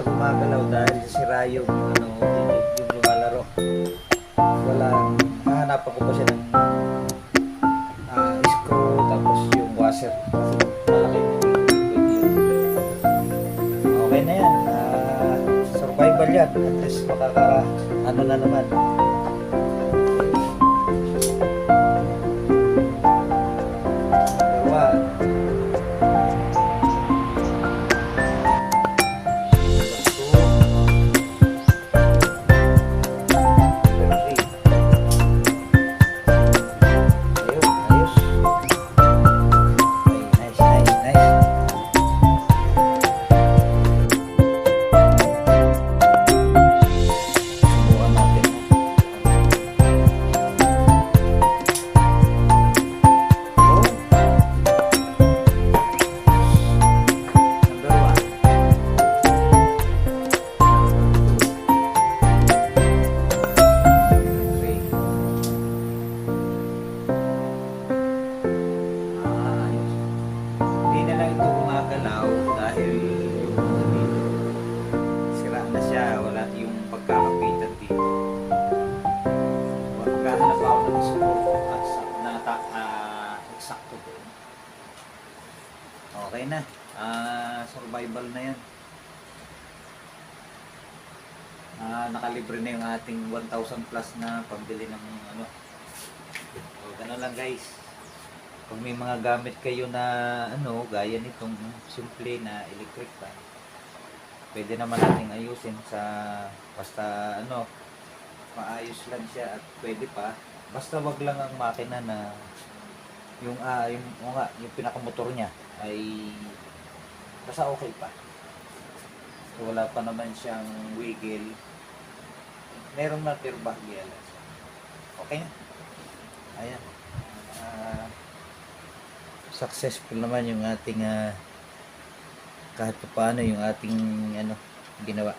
siya gumagalaw dahil sira yung yung lumalaro. Walang hahanapan ko pa siya ng screw tapos yung washer. Malaki yung okay na yan. Survival yan. At least makaka ano na naman. Okay na. Survival na yan. Nakalibre na yung ating 1,000 plus na pambili ng ano. So, gano'n lang guys. Kung may mga gamit kayo na ano, gaya nitong simple na electric fan, pwede naman nating ayusin sa basta ano, maayos lang siya at pwede pa. Basta wag lang ang makina na yung pinakamotor niya ay basta okay pa. So, wala pa naman siyang wiggle. Meron na pero bahagya lang. Okay na. Ayan. Successful naman yung ating kahit pa paano yung ating ginawa.